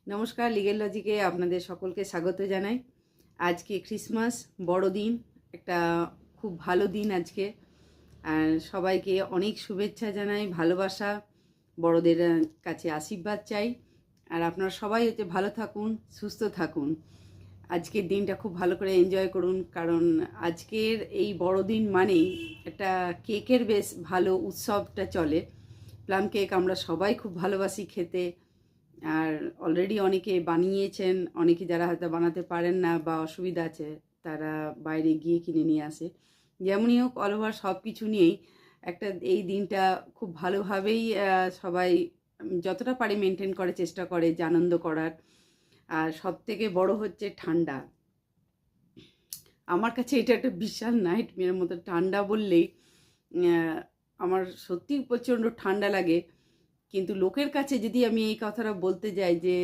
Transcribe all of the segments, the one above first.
নমস্কার, লিগেল লজিকে আপনাদের সকলকে স্বাগত জানাই। আজকে ক্রিসমাস বড়দিন, একটা খুব ভালো দিন আজকে। আর সবাইকে অনেক শুভেচ্ছা জানাই, ভালোবাসা, বড়দের কাছে আশীর্বাদ চাই। আর আপনারা সবাই ভালো থাকুন, সুস্থ থাকুন। আজকের দিনটা খুব ভালো করে এনজয় করুন, কারণ আজকের এই বড়দিন মানেই একটা কেকের বেশ ভালো উৎসবটা চলে। প্লাম কেক আমরা সবাই খুব ভালোবাসি খেতে। আর অলরেডি অনেকে বানিয়েছেন, অনেকে যারা হয়তো বানাতে পারেন না বা অসুবিধা আছে তারা বাইরে গিয়ে কিনে নিয়ে আসে। যেমনই হোক, অল ওভার সব কিছু নিয়েই একটা এই দিনটা খুব ভালোভাবেই সবাই যতটা পারে মেনটেন করে, চেষ্টা করে যে আনন্দ করার। আর সব থেকে বড় হচ্ছে ঠান্ডা। আমার কাছে এটা একটা বিশাল নাইটমেয়ারের মতো। ঠান্ডা বললেই আমার সত্যিই প্রচণ্ড ঠান্ডা লাগে। কিন্তু লোকের কাছে যদি আমি এই কথাটা বলতে যাই যে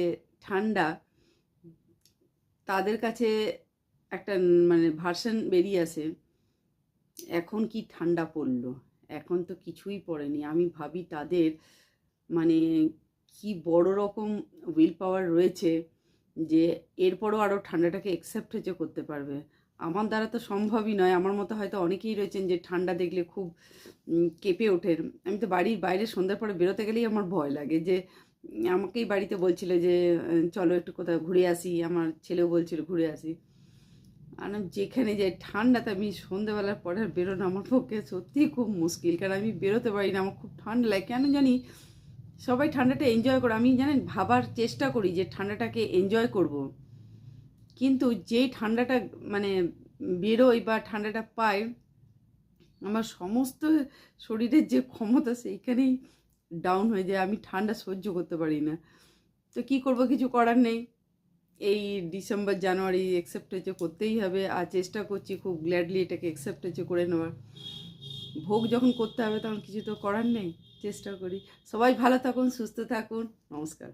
ঠান্ডা, তাদের কাছে একটা মানে ভার্সন বেরিয়ে আসে, এখন কি ঠান্ডা পড়লো, এখন তো কিছুই পড়েনি। আমি ভাবি তাদের মানে কি বড় রকম উইল পাওয়ার রয়েছে যে এরপরও আরও ঠান্ডাটাকে অ্যাকসেপ্ট হচ্ছে করতে পারবে। আমার দ্বারা তো সম্ভবই নয়। আমার মতো হয়তো অনেকেই রয়েছেন যে ঠান্ডা দেখলে খুব কেঁপে ওঠেন। আমি তো বাড়ির বাইরে সন্ধ্যার পরে বেরোতে গেলেই আমার ভয় লাগে। যে আমাকেই বাড়িতে বলছিল যে চলো একটু কোথাও ঘুরে আসি, আমার ছেলেও বলছিল ঘুরে আসি। আর আমি যেখানে যাই ঠান্ডাতে, আমি সন্ধ্যেবেলার পরে আর বেরোনো আমার পক্ষে সত্যিই খুব মুশকিল, কারণ আমি বেরোতে পারি না। আমার খুব ঠান্ডা লাগে, কেন জানি। সবাই ঠান্ডাটা এনজয় করে, আমি জানেন ভাবার চেষ্টা করি যে ঠান্ডাটাকে এনজয় করব, কিন্তু যেই ঠান্ডাটা মানে বেরোই বা ঠান্ডাটা পাই, আমার সমস্ত শরীরের যে ক্ষমতা সেইখানেই ডাউন হয়ে যায়। আমি ঠান্ডা সহ্য করতে পারি না। তো কী করব, কিছু করার নেই। এই ডিসেম্বর জানুয়ারি অ্যাকসেপ্ট হচ্ছে করতেই হবে। আর চেষ্টা করছি খুব গ্ল্যাডলি এটাকে অ্যাকসেপ্ট হচ্ছে করে নেওয়ার। ভোগ যখন করতে হবে তখন কিছু তো করার নেই, চেষ্টা করি। সবাই ভালো থাকুন, সুস্থ থাকুন। নমস্কার।